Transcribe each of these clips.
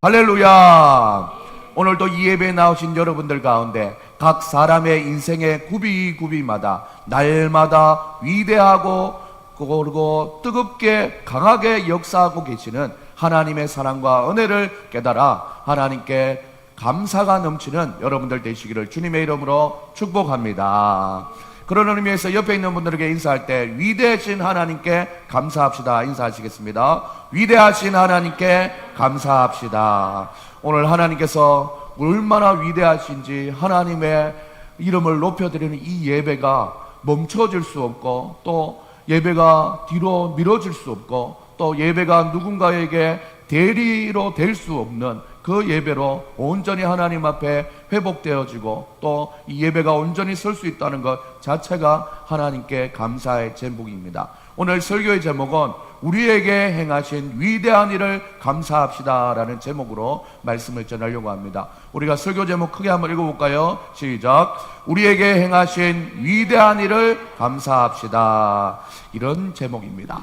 할렐루야. 오늘도 이 예배에 나오신 여러분들 가운데 각 사람의 인생의 구비마다 날마다 위대하고 그리고 뜨겁게 강하게 역사하고 계시는 하나님의 사랑과 은혜를 깨달아 하나님께 감사가 넘치는 여러분들 되시기를 주님의 이름으로 축복합니다. 그런 의미에서 옆에 있는 분들에게 인사할 때 위대하신 하나님께 감사합시다 인사하시겠습니다. 위대하신 하나님께 감사합시다. 오늘 하나님께서 얼마나 위대하신지 하나님의 이름을 높여드리는 이 예배가 멈춰질 수 없고, 또 예배가 뒤로 미뤄질 수 없고, 또 예배가 누군가에게 대리로 될 수 없는 그 예배로 온전히 하나님 앞에 회복되어지고, 또 이 예배가 온전히 설 수 있다는 것 자체가 하나님께 감사의 제목입니다. 오늘 설교의 제목은 우리에게 행하신 위대한 일을 감사합시다 라는 제목으로 말씀을 전하려고 합니다. 우리가 설교 제목 크게 한번 읽어볼까요? 시작. 우리에게 행하신 위대한 일을 감사합시다. 이런 제목입니다.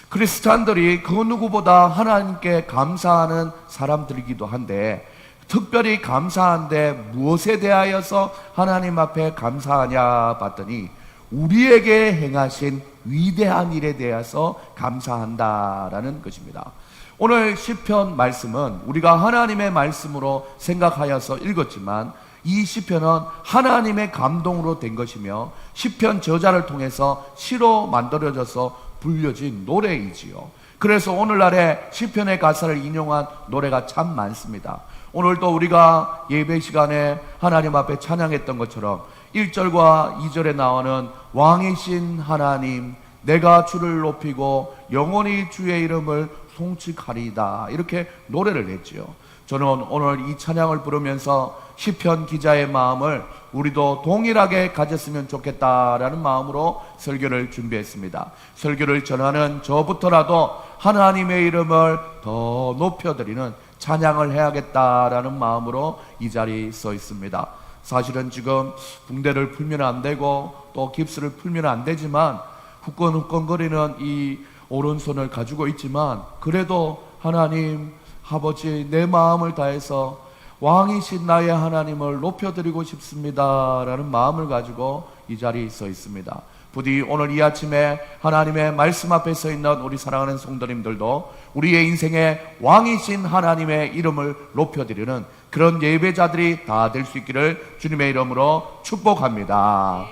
크리스찬들이 그 누구보다 하나님께 감사하는 사람들이기도 한데, 특별히 감사한데 무엇에 대하여서 하나님 앞에 감사하냐 봤더니 우리에게 행하신 위대한 일에 대해서 감사한다라는 것입니다. 오늘 시편 말씀은 우리가 하나님의 말씀으로 생각하여서 읽었지만, 이 시편은 하나님의 감동으로 된 것이며 시편 저자를 통해서 시로 만들어져서 불려진 노래이지요. 그래서 오늘날에 시편의 가사를 인용한 노래가 참 많습니다. 오늘도 우리가 예배 시간에 하나님 앞에 찬양했던 것처럼 1절과 2절에 나오는 왕이신 하나님 내가 주를 높이고 영원히 주의 이름을 송축하리이다, 이렇게 노래를 했지요. 저는 오늘 이 찬양을 부르면서 시편 기자의 마음을 우리도 동일하게 가졌으면 좋겠다라는 마음으로 설교를 준비했습니다. 설교를 전하는 저부터라도 하나님의 이름을 더 높여드리는 찬양을 해야겠다라는 마음으로 이 자리에 서 있습니다. 사실은 지금 붕대를 풀면 안 되고 또 깁스를 풀면 안 되지만 후끈후끈거리는 이 오른손을 가지고 있지만, 그래도 하나님 아버지 내 마음을 다해서 왕이신 나의 하나님을 높여드리고 싶습니다 라는 마음을 가지고 이 자리에 서 있습니다. 부디 오늘 이 아침에 하나님의 말씀 앞에 서 있는 우리 사랑하는 성도님들도 우리의 인생의 왕이신 하나님의 이름을 높여드리는 그런 예배자들이 다 될 수 있기를 주님의 이름으로 축복합니다.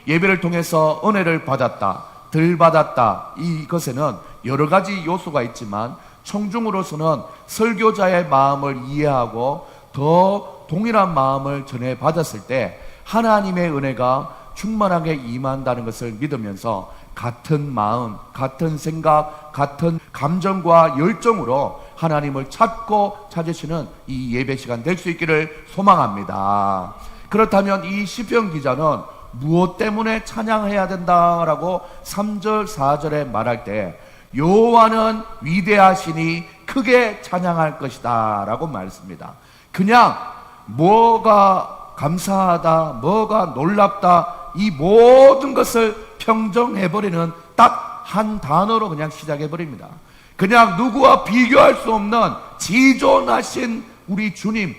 예배를 통해서 은혜를 받았다, 덜 받았다, 이것에는 여러 가지 요소가 있지만 청중으로서는 설교자의 마음을 이해하고 더 동일한 마음을 전해 받았을 때 하나님의 은혜가 충만하게 임한다는 것을 믿으면서 같은 마음, 같은 생각, 같은 감정과 열정으로 하나님을 찾으시는 이 예배 시간 될 수 있기를 소망합니다. 그렇다면 이 시편 기자는 무엇 때문에 찬양해야 된다라고 3절, 4절에 말할 때 여호와는 위대하시니 크게 찬양할 것이다 라고 말했습니다. 그냥 뭐가 감사하다, 뭐가 놀랍다, 이 모든 것을 평정해버리는 딱 한 단어로 그냥 시작해버립니다. 그냥 누구와 비교할 수 없는 지존하신 우리 주님,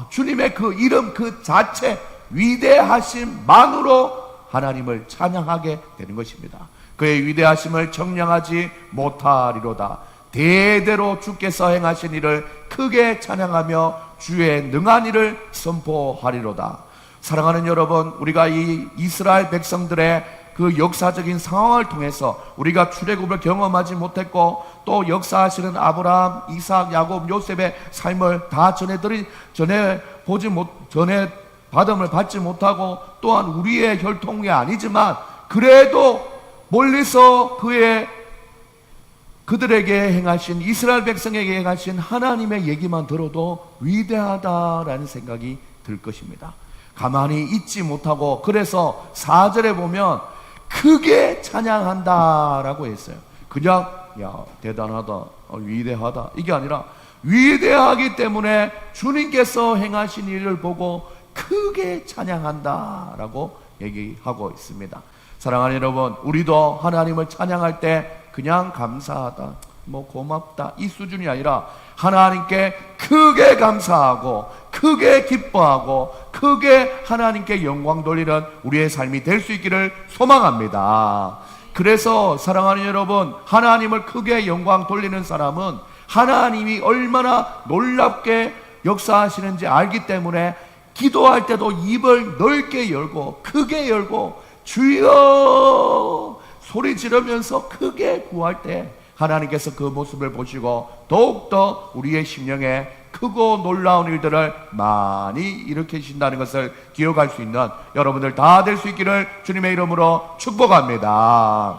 주님의 그 이름 그 자체 위대하심만으로 하나님을 찬양하게 되는 것입니다. 그의 위대하심을 정량하지 못하리로다. 대대로 주께서 행하신 일을 크게 찬양하며 주의 능한 일을 선포하리로다. 사랑하는 여러분, 우리가 이 이스라엘 백성들의 그 역사적인 상황을 통해서 우리가 출애굽을 경험하지 못했고, 또 역사하시는 아브라함, 이삭, 야곱, 요셉의 삶을 다 전에 받음을 받지 못하고, 또한 우리의 혈통이 아니지만 그래도 멀리서 그들에게 행하신, 이스라엘 백성에게 행하신 하나님의 얘기만 들어도 위대하다라는 생각이 들 것입니다. 가만히 있지 못하고, 그래서 4절에 보면 크게 찬양한다라고 했어요. 그냥 대단하다, 위대하다, 이게 아니라 위대하기 때문에 주님께서 행하신 일을 보고 크게 찬양한다라고 얘기하고 있습니다. 사랑하는 여러분, 우리도 하나님을 찬양할 때 그냥 감사하다, 뭐 고맙다 이 수준이 아니라 하나님께 크게 감사하고 크게 기뻐하고 크게 하나님께 영광 돌리는 우리의 삶이 될 수 있기를 소망합니다. 그래서 사랑하는 여러분, 하나님을 크게 영광 돌리는 사람은 하나님이 얼마나 놀랍게 역사하시는지 알기 때문에 기도할 때도 입을 넓게 열고 크게 열고 주여 소리 지르면서 크게 구할 때 하나님께서 그 모습을 보시고 더욱더 우리의 심령에 크고 놀라운 일들을 많이 일으키신다는 것을 기억할 수 있는 여러분들 다 될 수 있기를 주님의 이름으로 축복합니다.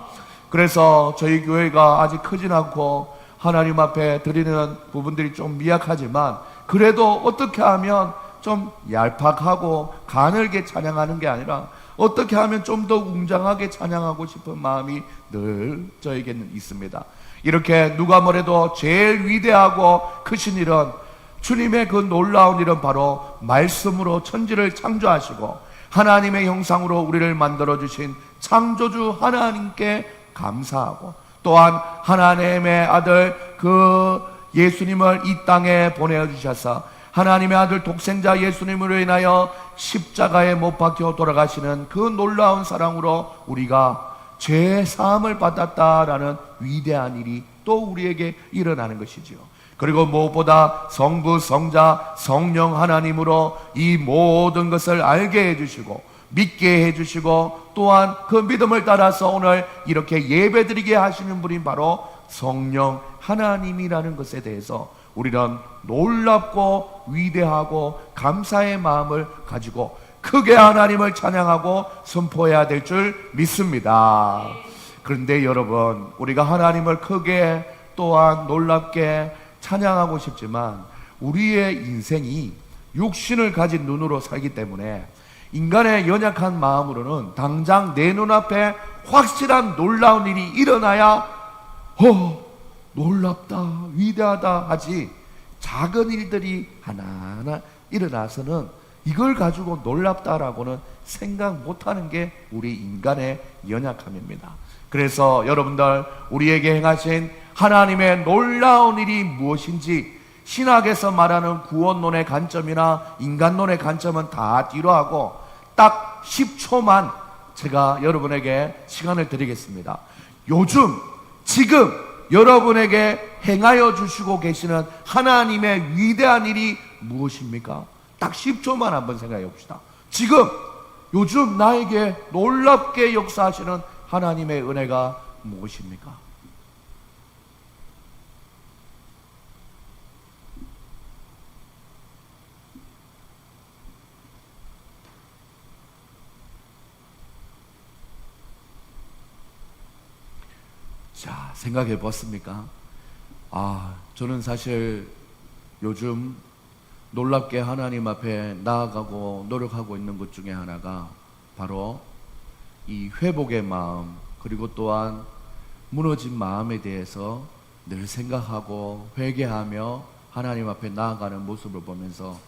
그래서 저희 교회가 아직 크진 않고 하나님 앞에 드리는 부분들이 좀 미약하지만 그래도 어떻게 하면 좀 얄팍하고 가늘게 찬양하는 게 아니라 어떻게 하면 좀 더 웅장하게 찬양하고 싶은 마음이 늘 저에게는 있습니다. 이렇게 누가 뭐래도 제일 위대하고 크신 일은 주님의 그 놀라운 일은 바로 말씀으로 천지를 창조하시고 하나님의 형상으로 우리를 만들어주신 창조주 하나님께 감사하고 또한 하나님의 아들 그 예수님을 이 땅에 보내주셔서 하나님의 아들 독생자 예수님으로 인하여 십자가에 못 박혀 돌아가시는 그 놀라운 사랑으로 우리가 죄 사함을 받았다라는 위대한 일이 또 우리에게 일어나는 것이지요. 그리고 무엇보다 성부, 성자, 성령 하나님으로 이 모든 것을 알게 해주시고 믿게 해주시고 또한 그 믿음을 따라서 오늘 이렇게 예배드리게 하시는 분이 바로 성령 하나님이라는 것에 대해서 우리는 놀랍고 위대하고 감사의 마음을 가지고 크게 하나님을 찬양하고 선포해야 될 줄 믿습니다. 그런데 여러분, 우리가 하나님을 크게 또한 놀랍게 찬양하고 싶지만 우리의 인생이 육신을 가진 눈으로 살기 때문에 인간의 연약한 마음으로는 당장 내 눈앞에 확실한 놀라운 일이 일어나야 놀랍다 위대하다 하지, 작은 일들이 하나하나 일어나서는 이걸 가지고 놀랍다라고는 생각 못하는 게 우리 인간의 연약함입니다. 그래서 여러분들, 우리에게 행하신 하나님의 놀라운 일이 무엇인지 신학에서 말하는 구원론의 관점이나 인간론의 관점은 다 뒤로 하고 딱 10초만 제가 여러분에게 시간을 드리겠습니다. 요즘 지금 여러분에게 행하여 주시고 계시는 하나님의 위대한 일이 무엇입니까? 딱 10초만 한번 생각해 봅시다. 지금 요즘 나에게 놀랍게 역사하시는 하나님의 은혜가 무엇입니까? 자, 생각해 봤습니까? 저는 사실 요즘 놀랍게 하나님 앞에 나아가고 노력하고 있는 것 중에 하나가 바로 이 회복의 마음, 그리고 또한 무너진 마음에 대해서 늘 생각하고 회개하며 하나님 앞에 나아가는 모습을 보면서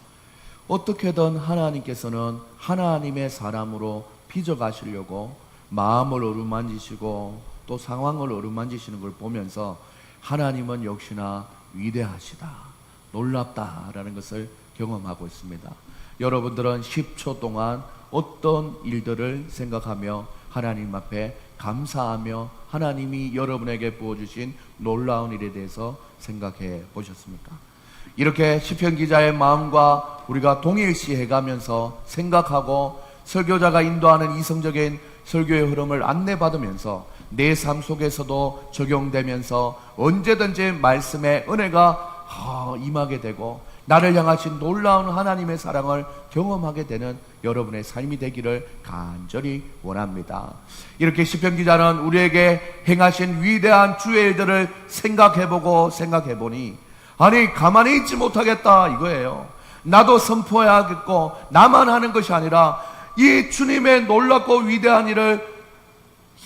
어떻게든 하나님께서는 하나님의 사람으로 빚어가시려고 마음을 어루만지시고 또 상황을 어루만지시는 걸 보면서 하나님은 역시나 위대하시다, 놀랍다라는 것을 경험하고 있습니다. 여러분들은 10초 동안 어떤 일들을 생각하며 하나님 앞에 감사하며 하나님이 여러분에게 부어주신 놀라운 일에 대해서 생각해 보셨습니까? 이렇게 시편 기자의 마음과 우리가 동일시해 가면서 생각하고 설교자가 인도하는 이성적인 설교의 흐름을 안내받으면서 내 삶 속에서도 적용되면서 언제든지 말씀의 은혜가 임하게 되고 나를 향하신 놀라운 하나님의 사랑을 경험하게 되는 여러분의 삶이 되기를 간절히 원합니다. 이렇게 시편 기자는 우리에게 행하신 위대한 주의 일들을 생각해보니 아니 가만히 있지 못하겠다 이거예요. 나도 선포해야겠고 나만 하는 것이 아니라 이 주님의 놀랍고 위대한 일을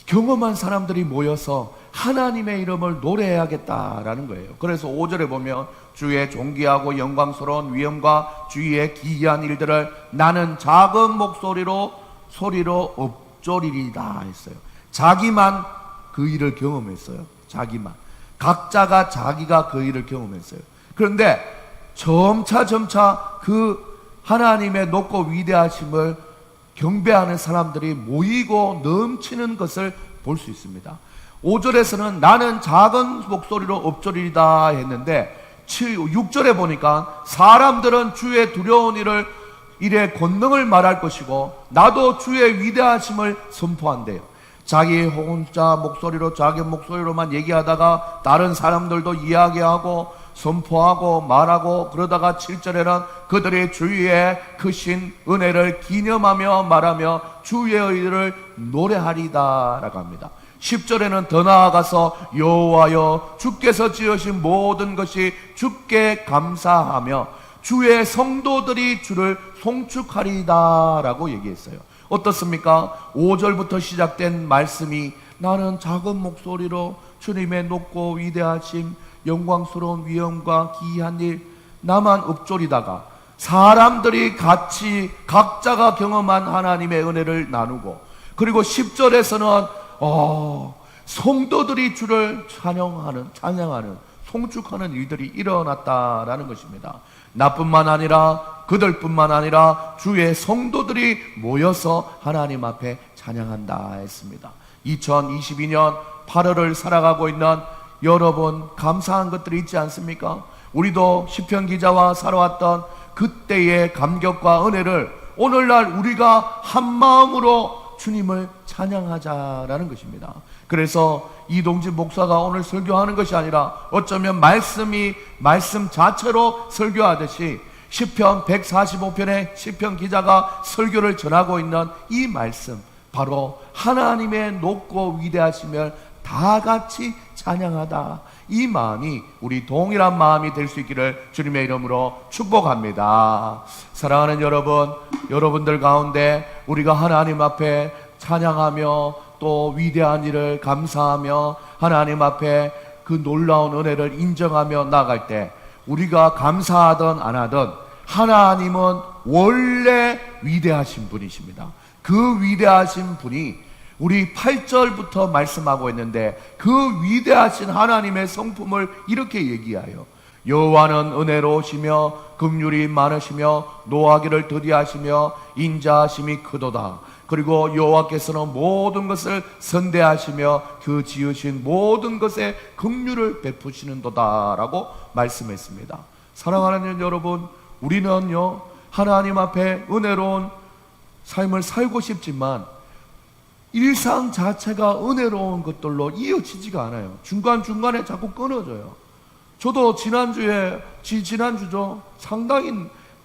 경험한 사람들이 모여서 하나님의 이름을 노래해야겠다라는 거예요. 그래서 5절에 보면 주의 존귀하고 영광스러운 위엄과 주의 기이한 일들을 나는 작은 목소리로 엎조리리다 했어요. 자기만 그 일을 경험했어요. 자기만. 각자가 자기가 그 일을 경험했어요. 그런데 점차 그 하나님의 높고 위대하심을 경배하는 사람들이 모이고 넘치는 것을 볼 수 있습니다. 5절에서는 나는 작은 목소리로 엎조리다 했는데 6절에 보니까 사람들은 주의 두려운 일의 권능을 말할 것이고 나도 주의 위대하심을 선포한대요. 자기 혼자 목소리로 자기 목소리로만 얘기하다가 다른 사람들도 이야기하고 선포하고 말하고, 그러다가 7절에는 그들의 주의 크신 은혜를 기념하며 말하며 주의 의를 노래하리다 라고 합니다. 10절에는 더 나아가서 여호와여 주께서 지으신 모든 것이 주께 감사하며 주의 성도들이 주를 송축하리다 라고 얘기했어요. 어떻습니까? 5절부터 시작된 말씀이 나는 작은 목소리로 주님의 높고 위대하심, 영광스러운 위엄과 기이한 일 나만 읊조리다가 사람들이 같이 각자가 경험한 하나님의 은혜를 나누고, 그리고 10절에서는 성도들이 주를 찬양하는 송축하는 일들이 일어났다라는 것입니다. 나뿐만 아니라 그들뿐만 아니라 주의 성도들이 모여서 하나님 앞에 찬양한다 했습니다. 2022년 8월을 살아가고 있는 여러분, 감사한 것들이 있지 않습니까? 우리도 시편 기자와 살아왔던 그때의 감격과 은혜를 오늘날 우리가 한 마음으로 주님을 찬양하자라는 것입니다. 그래서 이동진 목사가 오늘 설교하는 것이 아니라 어쩌면 말씀 자체로 설교하듯이 시편 145편의 시편 기자가 설교를 전하고 있는 이 말씀, 바로 하나님의 높고 위대하심을 다 같이 찬양하다, 이 마음이 우리 동일한 마음이 될 수 있기를 주님의 이름으로 축복합니다. 사랑하는 여러분, 여러분들 가운데 우리가 하나님 앞에 찬양하며 또 위대한 일을 감사하며 하나님 앞에 그 놀라운 은혜를 인정하며 나아갈 때, 우리가 감사하든 안 하든 하나님은 원래 위대하신 분이십니다. 그 위대하신 분이 우리 8절부터 말씀하고 있는데, 그 위대하신 하나님의 성품을 이렇게 얘기하여 여호와는 은혜로우시며 긍휼이 많으시며 노하기를 더디하시며 인자하심이 크도다. 그리고 여호와께서는 모든 것을 선대하시며 그 지으신 모든 것에 긍휼을 베푸시는도다 라고 말씀했습니다. 사랑하는 여러분, 우리는요 하나님 앞에 은혜로운 삶을 살고 싶지만 일상 자체가 은혜로운 것들로 이어지지가 않아요. 중간중간에 자꾸 끊어져요. 저도 지난주죠, 상당히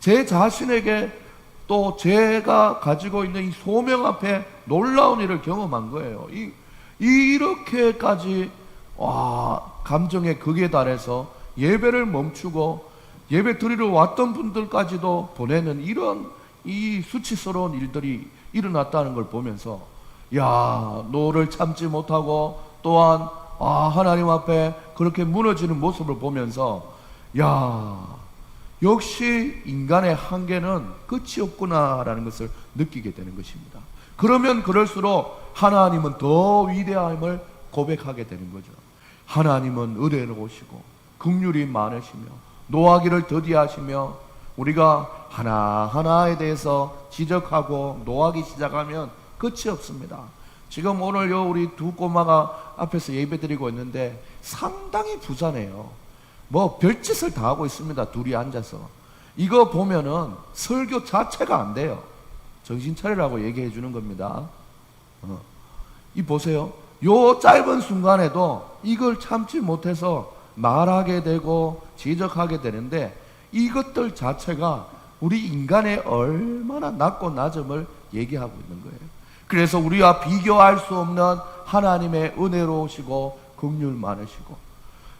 제 자신에게 또 제가 가지고 있는 이 소명 앞에 놀라운 일을 경험한 거예요. 이렇게까지 감정의 극에 달해서 예배를 멈추고 예배 드리러 왔던 분들까지도 보내는 이런 이 수치스러운 일들이 일어났다는 걸 보면서, 너를 참지 못하고 또한 하나님 앞에 그렇게 무너지는 모습을 보면서 역시 인간의 한계는 끝이 없구나라는 것을 느끼게 되는 것입니다. 그러면 그럴수록 하나님은 더 위대함을 고백하게 되는 거죠. 하나님은 은혜로우시고 긍휼이 많으시며 노하기를 더디하시며, 우리가 하나하나에 대해서 지적하고 노하기 시작하면 끝이 없습니다. 지금 오늘 우리 두 꼬마가 앞에서 예배드리고 있는데 상당히 부자네요. 별짓을 다 하고 있습니다. 둘이 앉아서. 이거 보면은 설교 자체가 안 돼요. 정신 차리라고 얘기해 주는 겁니다. 이 보세요. 요 짧은 순간에도 이걸 참지 못해서 말하게 되고 지적하게 되는데, 이것들 자체가 우리 인간의 얼마나 낮고 낮음을 얘기하고 있는 거예요. 그래서 우리와 비교할 수 없는 하나님의 은혜로우시고 긍휼 많으시고,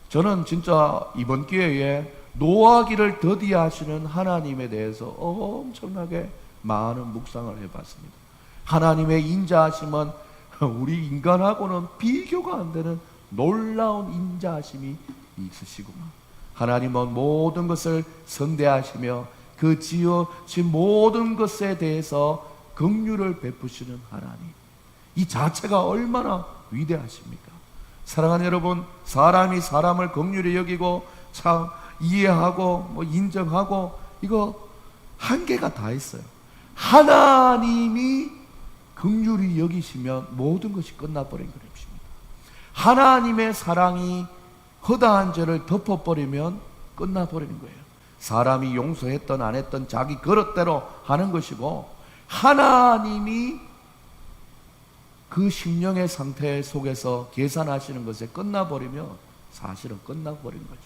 저는 진짜 이번 기회에 노하기를 더디하시는 하나님에 대해서 엄청나게 많은 묵상을 해봤습니다. 하나님의 인자하심은 우리 인간하고는 비교가 안 되는 놀라운 인자하심이 있으시구나. 하나님은 모든 것을 선대하시며 그 지으신 모든 것에 대해서 긍휼을 베푸시는 하나님, 이 자체가 얼마나 위대하십니까? 사랑하는 여러분, 사람이 사람을 긍휼히 여기고 참 이해하고 인정하고 이거 한계가 다 있어요. 하나님이 긍휼히 여기시면 모든 것이 끝나버린 것입니다. 하나님의 사랑이 허다한 죄를 덮어버리면 끝나버리는 거예요. 사람이 용서했던 안 했던 자기 그릇대로 하는 것이고, 하나님이 그 심령의 상태 속에서 계산하시는 것에 끝나버리면 사실은 끝나버린 거죠.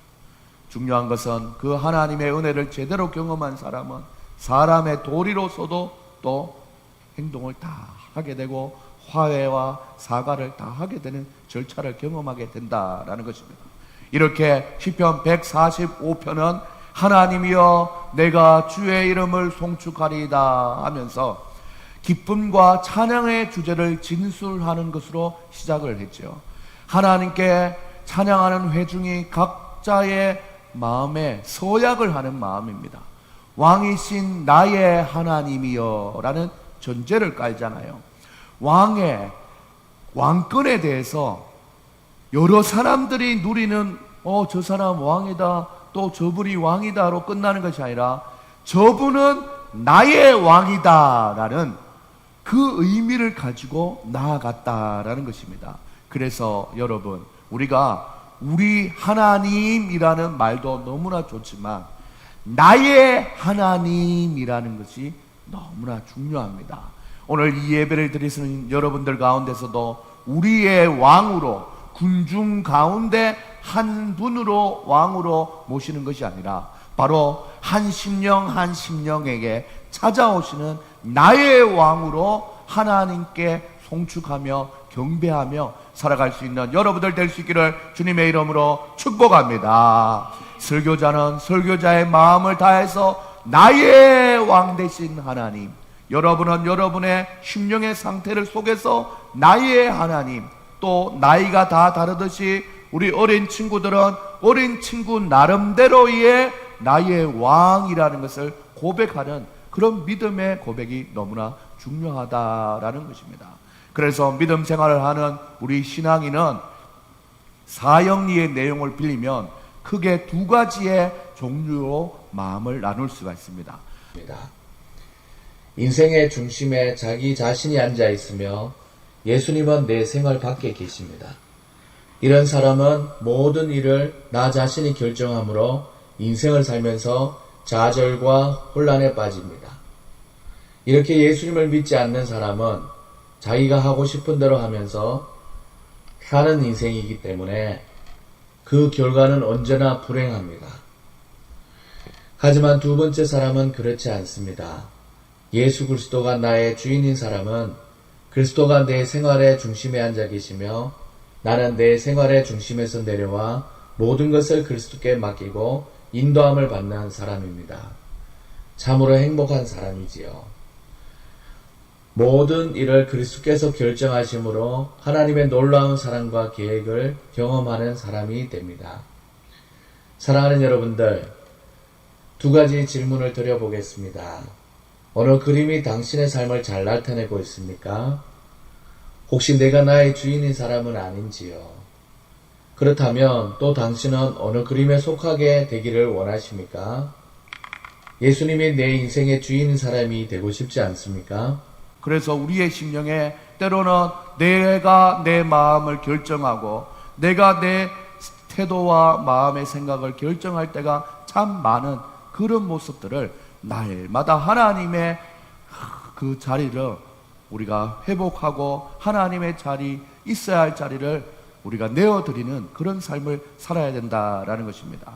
중요한 것은 그 하나님의 은혜를 제대로 경험한 사람은 사람의 도리로서도 또 행동을 다 하게 되고 화해와 사과를 다 하게 되는 절차를 경험하게 된다라는 것입니다. 이렇게 시편 145편은 하나님이여 내가 주의 이름을 송축하리이다 하면서 기쁨과 찬양의 주제를 진술하는 것으로 시작을 했죠. 하나님께 찬양하는 회중이 각자의 마음에 서약을 하는 마음입니다. 왕이신 나의 하나님이여 라는 전제를 깔잖아요. 왕의 왕권에 대해서 여러 사람들이 누리는 저 사람 왕이다, 또 저분이 왕이다로 끝나는 것이 아니라 저분은 나의 왕이다 라는 그 의미를 가지고 나아갔다라는 것입니다. 그래서 여러분, 우리가 우리 하나님이라는 말도 너무나 좋지만 나의 하나님이라는 것이 너무나 중요합니다. 오늘 이 예배를 드리시는 여러분들 가운데서도 우리의 왕으로, 군중 가운데 한 분으로 왕으로 모시는 것이 아니라 바로 한 심령 한 심령에게 찾아오시는 나의 왕으로 하나님께 송축하며 경배하며 살아갈 수 있는 여러분들 될 수 있기를 주님의 이름으로 축복합니다. 설교자는 설교자의 마음을 다해서 나의 왕 되신 하나님, 여러분은 여러분의 심령의 상태를 속에서 나의 하나님, 또 나이가 다 다르듯이 우리 어린 친구들은 어린 친구 나름대로의 나의 왕이라는 것을 고백하는 그런 믿음의 고백이 너무나 중요하다라는 것입니다. 그래서 믿음 생활을 하는 우리 신앙인은 사형리의 내용을 빌리면 크게 두 가지의 종류로 마음을 나눌 수가 있습니다. 인생의 중심에 자기 자신이 앉아 있으며 예수님은 내 생활 밖에 계십니다. 이런 사람은 모든 일을 나 자신이 결정함으로 인생을 살면서 좌절과 혼란에 빠집니다. 이렇게 예수님을 믿지 않는 사람은 자기가 하고 싶은 대로 하면서 사는 인생이기 때문에 그 결과는 언제나 불행합니다. 하지만 두 번째 사람은 그렇지 않습니다. 예수 그리스도가 나의 주인인 사람은 그리스도가 내 생활의 중심에 앉아 계시며 나는 내 생활의 중심에서 내려와 모든 것을 그리스도께 맡기고 인도함을 받는 사람입니다. 참으로 행복한 사람이지요. 모든 일을 그리스도께서 결정하심으로 하나님의 놀라운 사랑과 계획을 경험하는 사람이 됩니다. 사랑하는 여러분들, 두 가지 질문을 드려보겠습니다. 어느 그림이 당신의 삶을 잘 나타내고 있습니까? 혹시 내가 나의 주인인 사람은 아닌지요? 그렇다면 또 당신은 어느 그림에 속하게 되기를 원하십니까? 예수님이 내 인생의 주인인 사람이 되고 싶지 않습니까? 그래서 우리의 심령에 때로는 내가 내 마음을 결정하고 내가 내 태도와 마음의 생각을 결정할 때가 참 많은 그런 모습들을 날마다 하나님의 그 자리를 우리가 회복하고 하나님의 자리, 있어야 할 자리를 우리가 내어드리는 그런 삶을 살아야 된다라는 것입니다.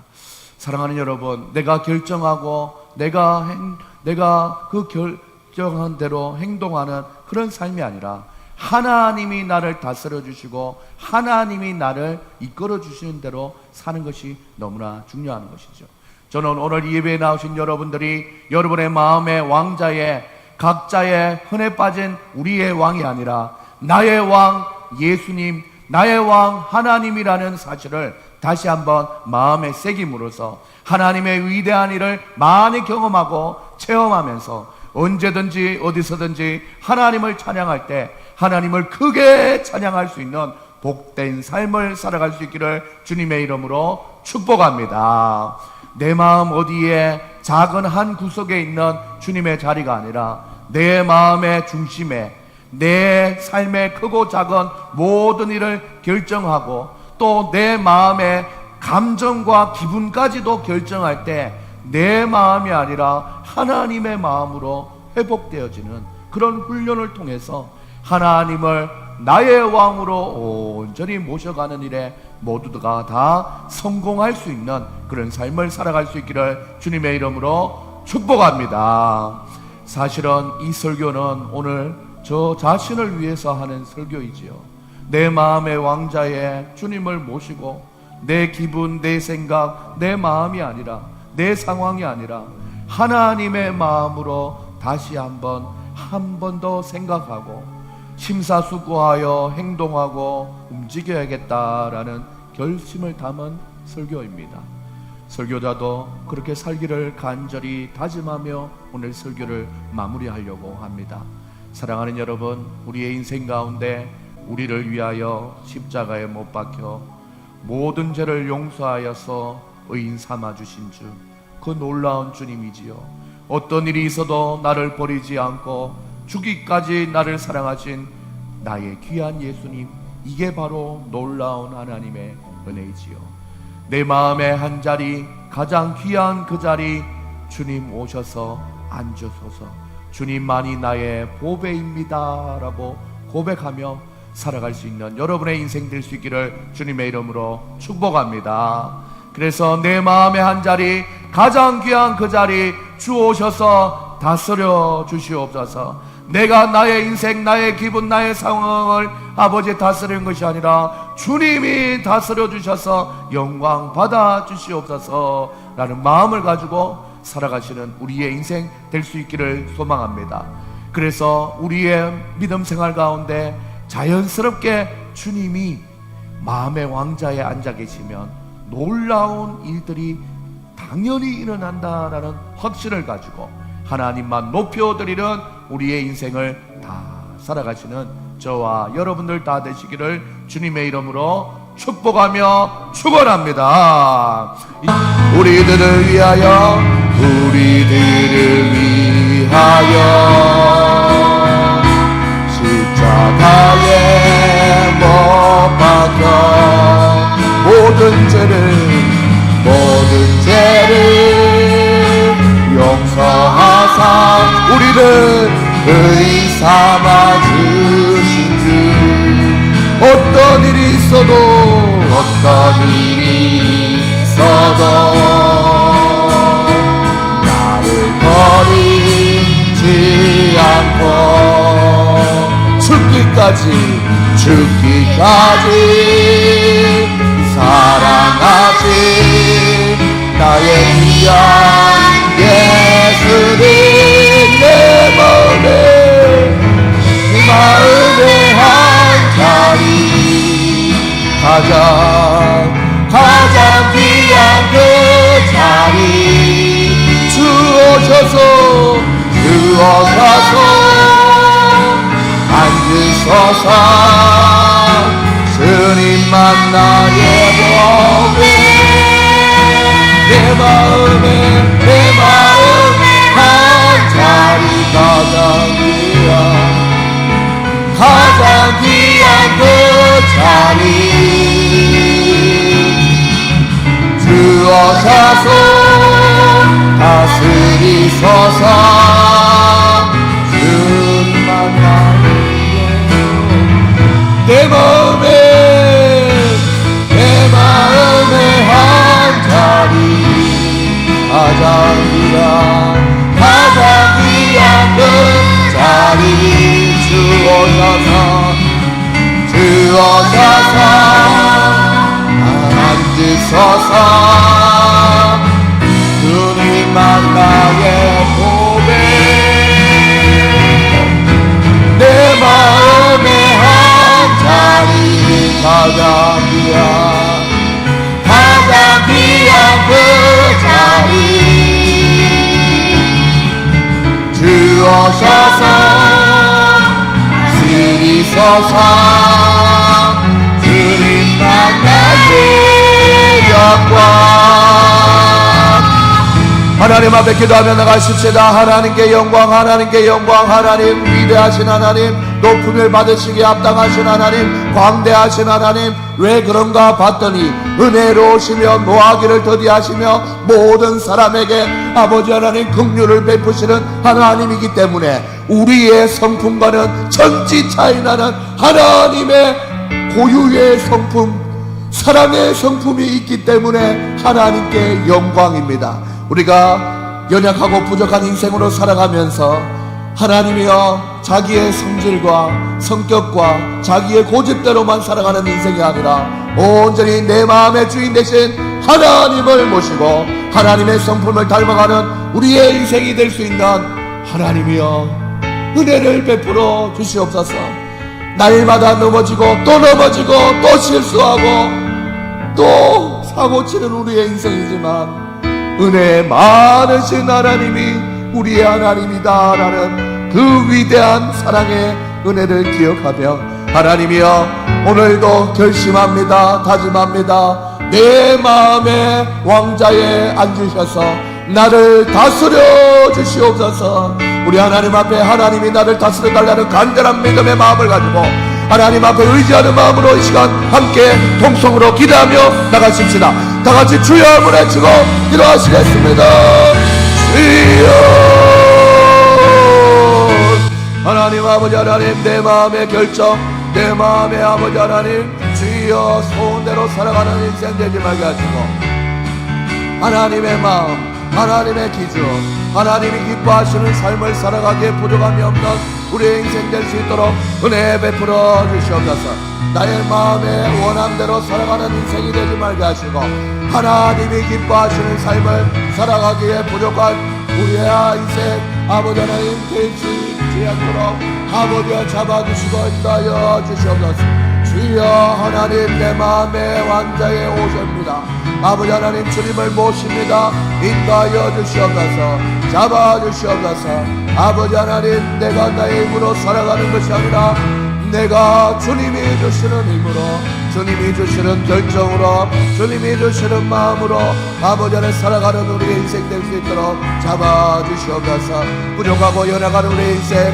사랑하는 여러분, 내가 결정하고 내가 그 결정한 대로 행동하는 그런 삶이 아니라 하나님이 나를 다스려 주시고 하나님이 나를 이끌어 주시는 대로 사는 것이 너무나 중요한 것이죠. 저는 오늘 이 예배에 나오신 여러분들이 여러분의 마음의 왕자에 각자의 흔해 빠진 우리의 왕이 아니라 나의 왕 예수님, 나의 왕 하나님이라는 사실을 다시 한번 마음에 새김으로써 하나님의 위대한 일을 많이 경험하고 체험하면서 언제든지 어디서든지 하나님을 찬양할 때 하나님을 크게 찬양할 수 있는 복된 삶을 살아갈 수 있기를 주님의 이름으로 축복합니다. 내 마음 어디에 작은 한 구석에 있는 주님의 자리가 아니라 내 마음의 중심에 내 삶의 크고 작은 모든 일을 결정하고 또 내 마음의 감정과 기분까지도 결정할 때 내 마음이 아니라 하나님의 마음으로 회복되어지는 그런 훈련을 통해서 하나님을 나의 왕으로 온전히 모셔가는 일에 모두가 다 성공할 수 있는 그런 삶을 살아갈 수 있기를 주님의 이름으로 축복합니다. 사실은 이 설교는 오늘 저 자신을 위해서 하는 설교이지요. 내 마음의 왕자에 주님을 모시고 내 기분, 내 생각, 내 마음이 아니라 내 상황이 아니라 하나님의 마음으로 다시 한 번 더 생각하고 심사숙고하여 행동하고 움직여야겠다라는 결심을 담은 설교입니다. 설교자도 그렇게 살기를 간절히 다짐하며 오늘 설교를 마무리하려고 합니다. 사랑하는 여러분, 우리의 인생 가운데 우리를 위하여 십자가에 못 박혀 모든 죄를 용서하여서 의인 삼아 주신 주, 그 놀라운 주님이지요. 어떤 일이 있어도 나를 버리지 않고 죽기까지 나를 사랑하신 나의 귀한 예수님, 이게 바로 놀라운 하나님의 은혜이지요. 내 마음의 한 자리, 가장 귀한 그 자리, 주님 오셔서 앉으소서. 주님만이 나의 보배입니다 라고 고백하며 살아갈 수 있는 여러분의 인생 될 수 있기를 주님의 이름으로 축복합니다. 그래서 내 마음의 한 자리, 가장 귀한 그 자리 주 오셔서 다스려 주시옵소서. 내가 나의 인생, 나의 기분, 나의 상황을 아버지 다스리는 것이 아니라 주님이 다스려 주셔서 영광 받아 주시옵소서 라는 마음을 가지고 살아가시는 우리의 인생 될 수 있기를 소망합니다. 그래서 우리의 믿음 생활 가운데 자연스럽게 주님이 마음의 왕자에 앉아 계시면 놀라운 일들이 당연히 일어난다라는 확신을 가지고 하나님만 높여드리는 우리의 인생을 다 살아가시는 저와 여러분들 다 되시기를 주님의 이름으로 축복하며 축원합니다. 우리들을 위하여, 우리들을 위하여 십자가에 못 박혀 모든 죄를 용서하사 우리를 의인 삼아 주신 주, 어떤 일이 있어도 나를 버리지 않고 죽기까지 사랑하신 나의 귀한 예수님, 내 마음의 한 자리, 가장 귀한 그 자리 주오셔서 앉으소서. 주님만 나의 보배, 내 마음의 한 자리, 가장 귀한 그 자리 주오셔서 다스리소서. 주님만 나의 내 마음의 한 자리, 가장 귀한 그 자리 주오셔서 앉으소서. 주님만 나의 보배, 내 마음의 한 자리, 가장 귀한 그 자리 주오셔서 다스리소서. 하나님 앞에 기도하며 나가십시다. 하나님께 영광, 하나님께 영광. 하나님 위대하신 하나님, 높음을 받으시기에 합당하신 하나님, 광대하신 하나님, 왜 그런가 봤더니 은혜로우시며 노하기를 더디하시며 모든 사람에게 아버지 하나님 긍휼을 베푸시는 하나님이기 때문에 우리의 성품과는 천지 차이 나는 하나님의 고유의 성품, 사랑의 성품이 있기 때문에 하나님께 영광입니다. 우리가 연약하고 부족한 인생으로 살아가면서 하나님이여 자기의 성질과 성격과 자기의 고집대로만 살아가는 인생이 아니라 온전히 내 마음의 주인 되신 하나님을 모시고 하나님의 성품을 닮아가는 우리의 인생이 될 수 있는 하나님이여 은혜를 베풀어 주시옵소서. 날마다 넘어지고 또 넘어지고 또 실수하고 또 사고치는 우리의 인생이지만 은혜 많으신 하나님이 우리의 하나님이다 라는 그 위대한 사랑의 은혜를 기억하며 하나님이여 오늘도 결심합니다. 다짐합니다. 내 마음의 왕자에 앉으셔서 나를 다스려 주시옵소서. 우리 하나님 앞에 하나님이 나를 다스려 달라는 간절한 믿음의 마음을 가지고 하나님 앞에 의지하는 마음으로 이 시간 함께 통성으로 기도하며 나가십시다. 다같이 주여 한번 외치고 기도하시겠습니다. 주여 하나님 아버지 하나님, 내 마음의 결정, 내 마음의 아버지 하나님, 주여 소원대로 살아가는 인생 되지 말게 하시고 하나님의 마음, 하나님의 기준, 하나님이 기뻐하시는 삶을 살아가기에 부족함이 없는 우리의 인생 될 수 있도록 은혜 베풀어 주시옵소서. 나의 마음의 원함대로 살아가는 인생이 되지 말게 하시고 하나님이 기뻐하시는 삶을 살아가기에 부족한 우리의 인생 아버지 하나님 되지 않도록 아버지와 잡아주시고 인도하여 주시옵소서. 주여 하나님, 내 마음의 왕자에 오십니다. 아버지 하나님 주님을 모십니다. 인도하여 주시옵소서. 잡아주시옵소서. 아버지 하나님, 내가 나의 힘으로 살아가는 것이 아니라 내가 주님이 주시는 힘으로, 주님이 주시는 결정으로, 주님이 주시는 마음으로 아버지 안에 살아가는 우리의 인생 될 수 있도록 잡아주시옵소서. 부족하고 연약한 우리의 인생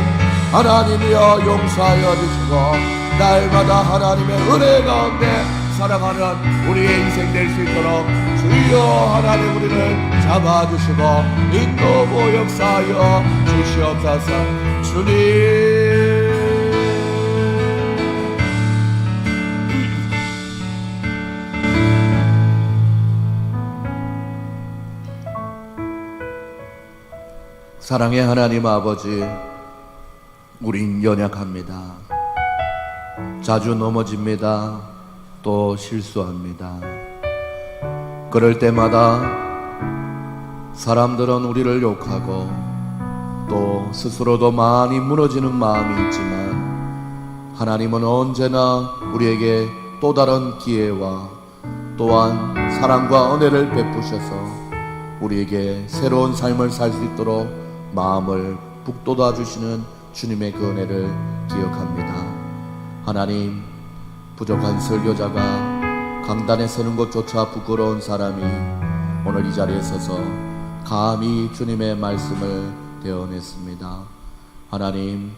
하나님이여 용서하여 주시고 날마다 하나님의 은혜 가운데 살아가는 우리의 인생 될 수 있도록 주여 하나님 우리를 잡아주시고 인도고 역사하여 주시옵소서. 주님 사랑의 하나님 아버지, 우린 연약합니다. 자주 넘어집니다. 또 실수합니다. 그럴 때마다 사람들은 우리를 욕하고 또 스스로도 많이 무너지는 마음이 있지만 하나님은 언제나 우리에게 또 다른 기회와 또한 사랑과 은혜를 베푸셔서 우리에게 새로운 삶을 살 수 있도록 마음을 북돋아 주시는 주님의 그 은혜를 기억합니다. 하나님, 부족한 설교자가 강단에 서는 것조차 부끄러운 사람이 오늘 이 자리에 서서 감히 주님의 말씀을 대언했습니다. 하나님,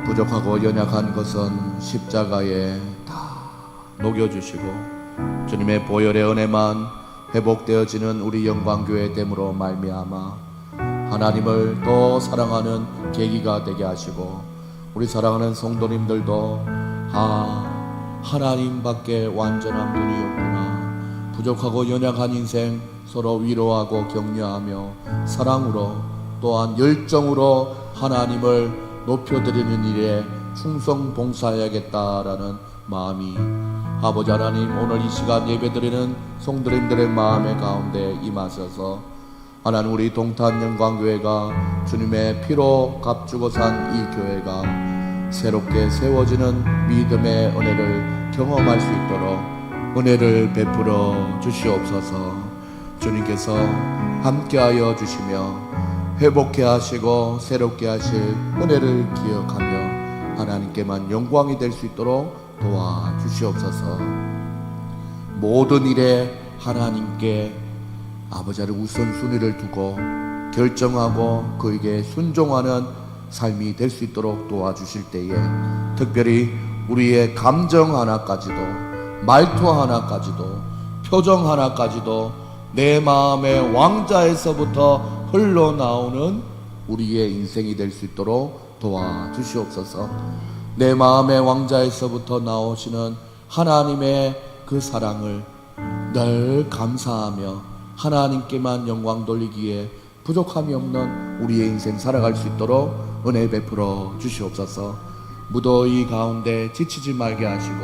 부족하고 연약한 것은 십자가에 다 녹여주시고 주님의 보혈의 은혜만 회복되어지는 우리 영광교회 됨으로 말미암아 하나님을 더 사랑하는 계기가 되게 하시고 우리 사랑하는 성도님들도 하나님밖에 완전한 분이 없구나, 부족하고 연약한 인생 서로 위로하고 격려하며 사랑으로 또한 열정으로 하나님을 높여드리는 일에 충성 봉사해야겠다라는 마음이 아버지 하나님 오늘 이 시간 예배드리는 성도님들의 마음의 가운데 임하셔서 하나님 우리 동탄 영광교회가 주님의 피로 값주고 산 이 교회가 새롭게 세워지는 믿음의 은혜를 경험할 수 있도록 은혜를 베풀어 주시옵소서. 주님께서 함께하여 주시며 회복케 하시고 새롭게 하실 은혜를 기억하며 하나님께만 영광이 될 수 있도록 도와주시옵소서. 모든 일에 하나님께 아버지를 우선순위를 두고 결정하고 그에게 순종하는 삶이 될 수 있도록 도와주실 때에 특별히 우리의 감정 하나까지도 말투 하나까지도 표정 하나까지도 내 마음의 왕자에서부터 흘러나오는 우리의 인생이 될 수 있도록 도와주시옵소서. 내 마음의 왕자에서부터 나오시는 하나님의 그 사랑을 늘 감사하며 하나님께만 영광 돌리기에 부족함이 없는 우리의 인생 살아갈 수 있도록 은혜 베풀어 주시옵소서. 무더위 가운데 지치지 말게 하시고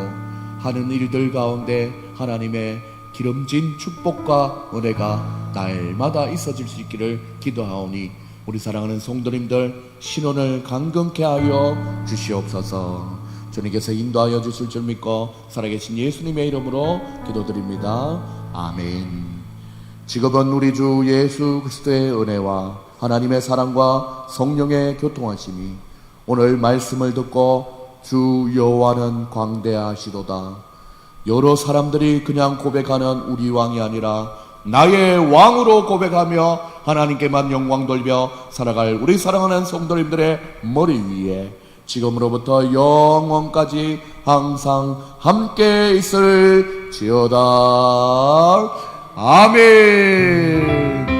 하는 일들 가운데 하나님의 기름진 축복과 은혜가 날마다 있어질 수 있기를 기도하오니 우리 사랑하는 성도님들 신원을 강건케 하여 주시옵소서. 주님께서 인도하여 주실 줄 믿고 살아계신 예수님의 이름으로 기도드립니다. 아멘. 지금은 우리 주 예수 그리스도의 은혜와 하나님의 사랑과 성령의 교통하심이 오늘 말씀을 듣고 주 여호와는 광대하시도다. 여러 사람들이 그냥 고백하는 우리 왕이 아니라 나의 왕으로 고백하며 하나님께만 영광 돌며 살아갈 우리 사랑하는 성도님들의 머리 위에 지금으로부터 영원까지 항상 함께 있을지어다. 아멘.